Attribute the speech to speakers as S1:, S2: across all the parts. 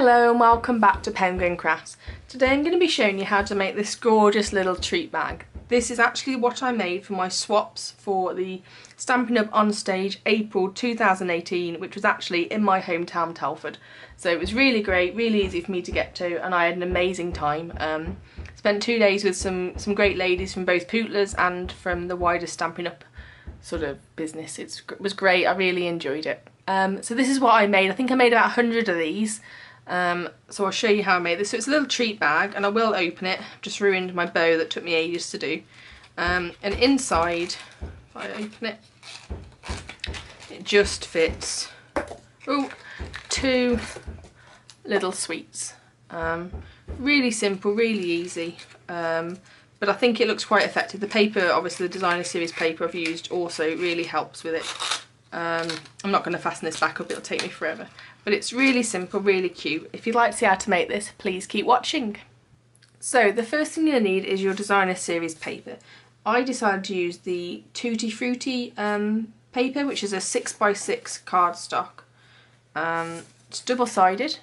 S1: Hello and welcome back to Penguin Crafts. Today I'm going to be showing you how to make this gorgeous little treat bag. This is actually what I made for my swaps for the Stampin Up Onstage April 2018, which was actually in my hometown Telford. So it was really great, really easy for me to get to, and I had an amazing time. Spent 2 days with some great ladies from both Pootlers and from the wider Stampin Up sort of business. It was great, I really enjoyed it. So this is what I made. I think I made about 100 of these. So I'll show you how I made this. So it's a little treat bag, and I will open it. I've just ruined my bow that took me ages to do. And inside, if I open it, it just fits two little sweets. Really simple, really easy, but I think it looks quite effective. The paper, obviously the designer series paper I've used, also really helps with it. I'm not going to fasten this back up, it'll take me forever. But it's really simple, really cute. If you'd like to see how to make this, please keep watching. So the first thing you'll need is your designer series paper. I decided to use the Tutti Frutti paper, which is a 6x6 cardstock. It's double-sided,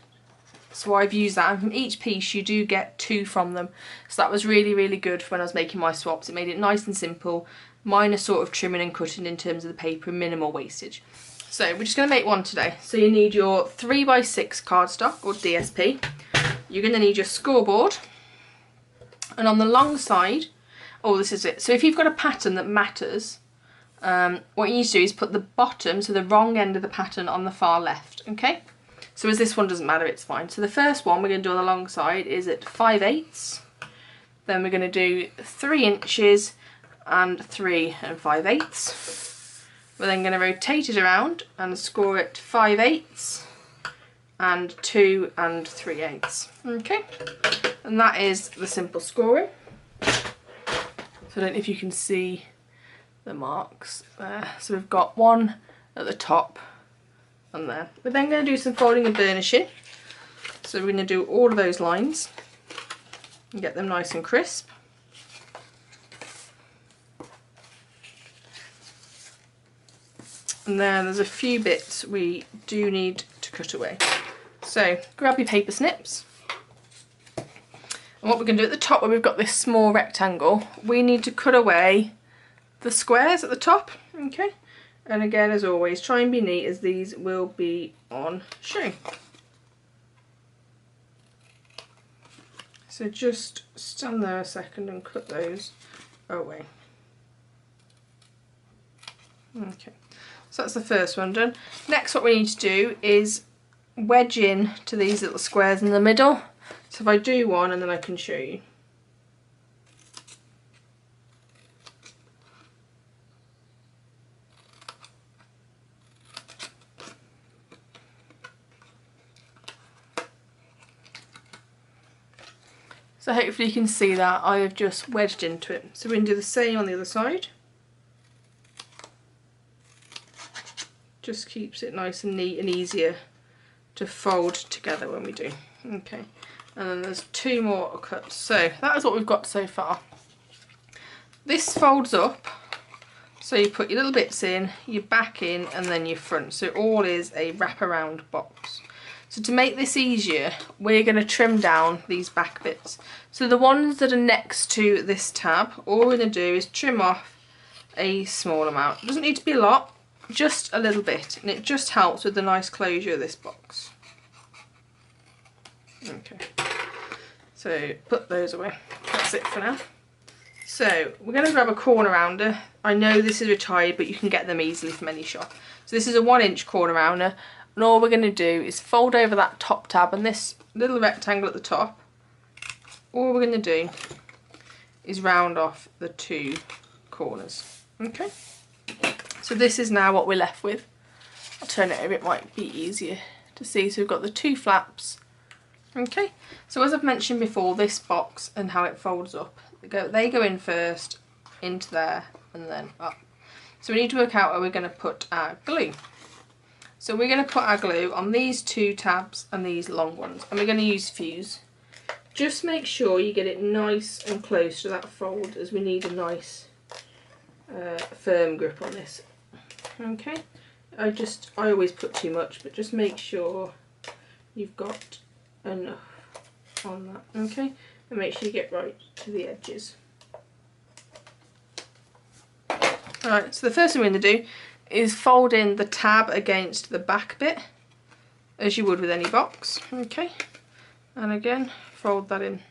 S1: so I've used that, and from each piece you do get 2 from them. So that was really, really good for when I was making my swaps. It made it nice and simple, minor sort of trimming and cutting in terms of the paper, and minimal wastage. So we're just going to make one today. So you need your 3x6 cardstock, or DSP. You're going to need your scoreboard. And on the long side, oh, this is it. So if you've got a pattern that matters, what you need to do is put the bottom, so the wrong end of the pattern, on the far left, okay? So as this one doesn't matter, it's fine. So the first one we're going to do on the long side is at 5/8. Then we're going to do 3 inches and 3 5/8. We're then going to rotate it around and score it 5/8 and 2 3/8. Okay, and that is the simple scoring. So I don't know if you can see the marks there. So we've got one at the top and there. We're then going to do some folding and burnishing. So we're going to do all of those lines and get them nice and crisp. And then there's a few bits we do need to cut away. So grab your paper snips. And what we're going to do at the top, where we've got this small rectangle, we need to cut away the squares at the top, okay? And again, as always, try and be neat, as these will be on show. So just stand there a second and cut those away. Okay. So that's the first one done. Next, what we need to do is wedge in to these little squares in the middle. So if I do one, and then I can show you. So hopefully you can see that I have just wedged into it. So we're going to do the same on the other side. Just keeps it nice and neat and easier to fold together when we do. Okay, and then there's 2 more cuts. So that is what we've got so far. This folds up, so you put your little bits in, your back in, and then your front. So it all is a wraparound box. So to make this easier, we're going to trim down these back bits. So the ones that are next to this tab, all we're going to do is trim off a small amount. It doesn't need to be a lot, just a little bit, and it just helps with the nice closure of this box. Okay, so put those away. That's it for now. So we're going to grab a corner rounder. I know this is retired, but you can get them easily from any shop. So this is a 1-inch corner rounder, and all we're going to do is fold over that top tab and this little rectangle at the top. All we're going to do is round off the 2 corners. Okay, so this is now what we're left with. I'll turn it over, it might be easier to see. So we've got the 2 flaps. Okay, so as I've mentioned before, this box and how it folds up, they go in first, into there, and then up. So we need to work out where we're going to put our glue. So we're going to put our glue on these 2 tabs and these long ones, and we're going to use fuse. Just make sure you get it nice and close to that fold, as we need a nice firm grip on this. Okay, I always put too much, but just make sure you've got enough on that, okay? And make sure you get right to the edges. Alright, so the first thing we're going to do is fold in the tab against the back bit, as you would with any box, okay? And again, fold that in.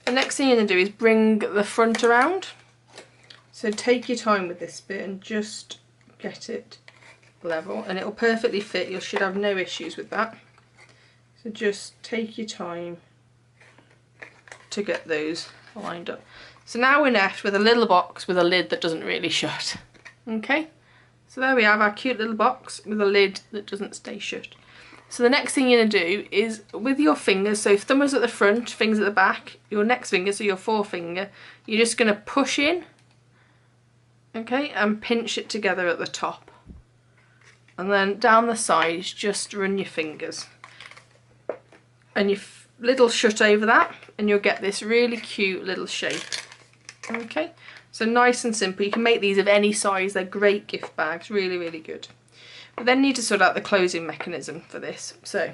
S1: The next thing you're going to do is bring the front around. So take your time with this bit and just get it level, and it'll perfectly fit. You should have no issues with that. So just take your time to get those lined up. So now we're left with a little box with a lid that doesn't really shut. Okay, so there we have our cute little box with a lid that doesn't stay shut. So the next thing you're going to do is with your fingers, so thumb is at the front, fingers at the back, your next finger, so your forefinger, you're just going to push in, okay, and pinch it together at the top. And then down the sides, just run your fingers. And your lid will shut over that, and you'll get this really cute little shape. Okay, so nice and simple. You can make these of any size. They're great gift bags, really, really good. We then need to sort out the closing mechanism for this. So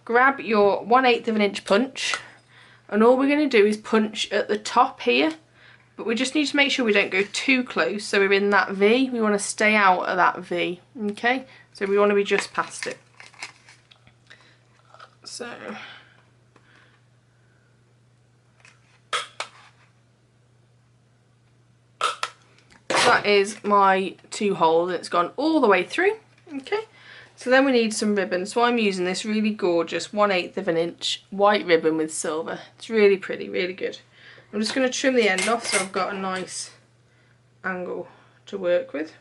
S1: grab your 1/8 of an inch punch, and all we're going to do is punch at the top here, but we just need to make sure we don't go too close, so we're in that V. We want to stay out of that V, okay? So we want to be just past it. So that is my 2 holes, and it's gone all the way through, okay? So then we need some ribbon, so I'm using this really gorgeous 1/8 of an inch white ribbon with silver. It's really pretty, really good. I'm just going to trim the end off so I've got a nice angle to work with.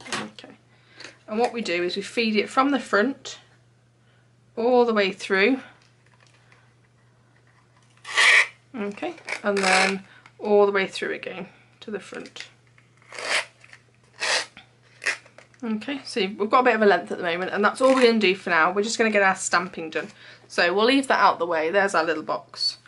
S1: Okay, and what we do is we feed it from the front all the way through, okay, and then all the way through again to the front. Okay, so we've got a bit of a length at the moment, and that's all we're going to do for now. We're just going to get our stamping done. So we'll leave that out the way. There's our little box.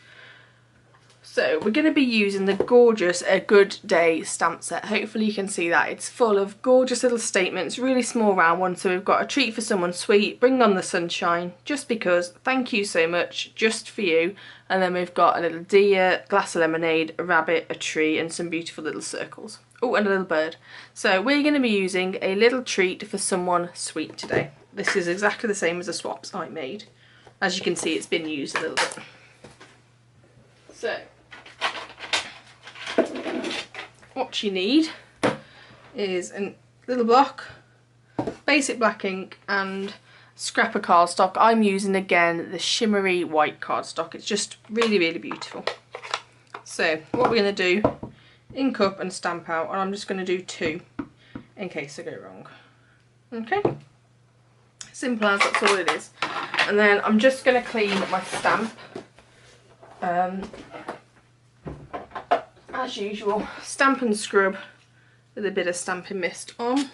S1: So we're going to be using the gorgeous A Good Day stamp set. Hopefully you can see that. It's full of gorgeous little statements, really small round ones. So we've got a treat for someone sweet, bring on the sunshine, just because, thank you so much, just for you. And then we've got a little deer, glass of lemonade, a rabbit, a tree, and some beautiful little circles. Oh, and a little bird. So we're going to be using a little treat for someone sweet today. This is exactly the same as the swaps I made. As you can see, it's been used a little bit. So what you need is a little block, basic black ink, and scrap of cardstock. I'm using again the shimmery white cardstock. It's just really, really beautiful. So what we're going to do, ink up and stamp out, and I'm just going to do 2 in case I go wrong. Okay, simple as, that's all it is. And then I'm just going to clean my stamp. As usual, stamp and scrub with a bit of Stampin' Mist on.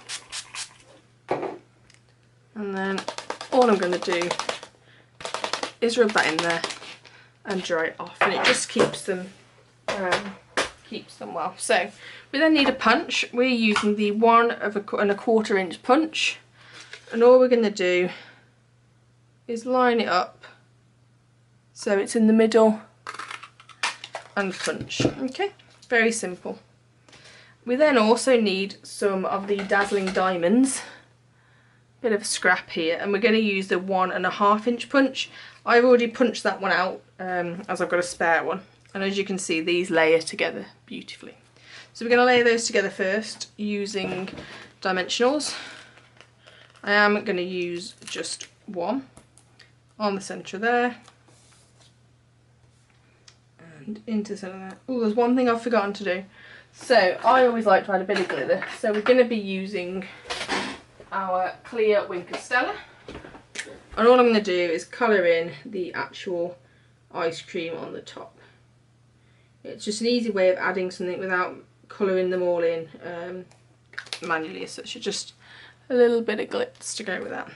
S1: And then all I'm going to do is rub that in there and dry it off, and it just keeps them well. So we then need a punch. We're using the 1 1/4 inch punch, and all we're going to do is line it up so it's in the middle and punch. Okay, very simple. We then also need some of the Dazzling Diamonds, bit of scrap here, and we're going to use the 1 1/2 inch punch. I've already punched that one out as I've got a spare one, and as you can see, these layer together beautifully. So we're going to layer those together first using dimensionals. I am going to use just 1 on the centre there and into the centre there. Oh, there's one thing I've forgotten to do. So I always like to add a bit of glitter, so we're going to be using our clear Winker Stella, and all I'm going to do is colour in the actual ice cream on the top. It's just an easy way of adding something without colouring them all in manually, so it's just a little bit of glitz to go with that.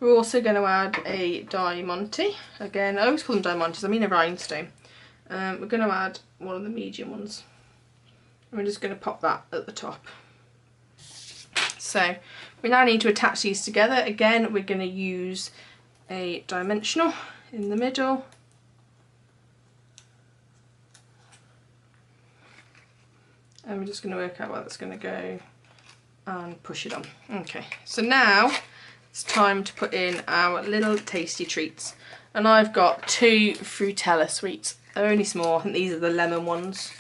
S1: We're also going to add a Diamante. Again, I always call them Diamantes, I mean a rhinestone. We're going to add one of the medium ones. We're just going to pop that at the top. So we now need to attach these together. Again, we're going to use a dimensional in the middle. And we're just going to work out where that's going to go and push it on. Okay, so now it's time to put in our little tasty treats. And I've got 2 Fruitella sweets. They're only small, I think these are the lemon ones.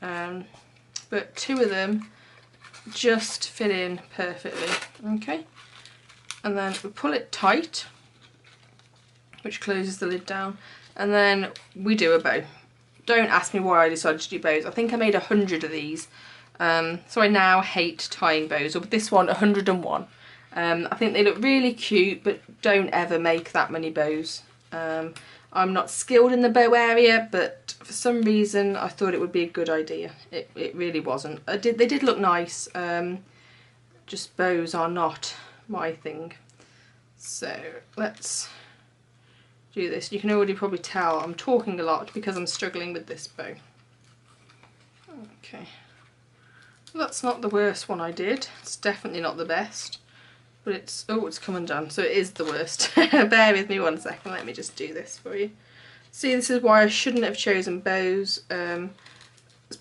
S1: But 2 of them just fit in perfectly, okay? And then we pull it tight, which closes the lid down, and then we do a bow. Don't ask me why I decided to do bows. I think I made 100 of these, so I now hate tying bows, or with this one 101. I think they look really cute, but don't ever make that many bows. I'm not skilled in the bow area, but for some reason I thought it would be a good idea. It really wasn't. They did look nice, just bows are not my thing. So let's do this. You can already probably tell I'm talking a lot because I'm struggling with this bow. Okay, well, that's not the worst one I did. It's definitely not the best, but it's, oh, it's come undone, so it is the worst. Bear with me 1 second, let me just do this for you. See, this is why I shouldn't have chosen bows. There's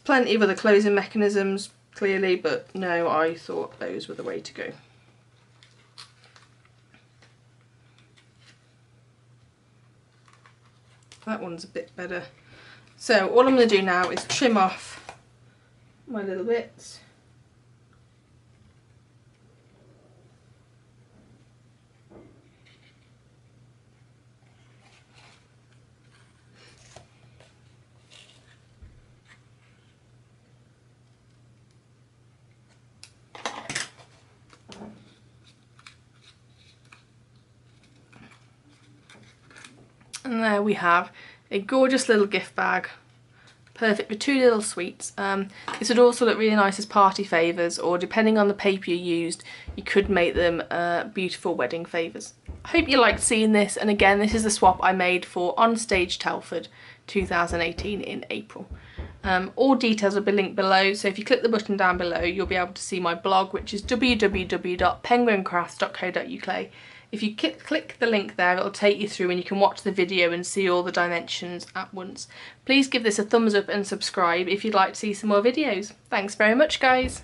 S1: plenty of other closing mechanisms, clearly, but no, I thought bows were the way to go. That one's a bit better. So all I'm going to do now is trim off my little bits. And there we have a gorgeous little gift bag, perfect for 2 little sweets. This would also look really nice as party favours, or depending on the paper you used, you could make them beautiful wedding favours. I hope you liked seeing this, and again, this is the swap I made for Onstage Telford 2018 in April. All details will be linked below, so if you click the button down below, you'll be able to see my blog, which is www.penguincrafts.co.uk. If you click the link there, it'll take you through and you can watch the video and see all the dimensions at once. Please give this a thumbs up and subscribe if you'd like to see some more videos. Thanks very much, guys.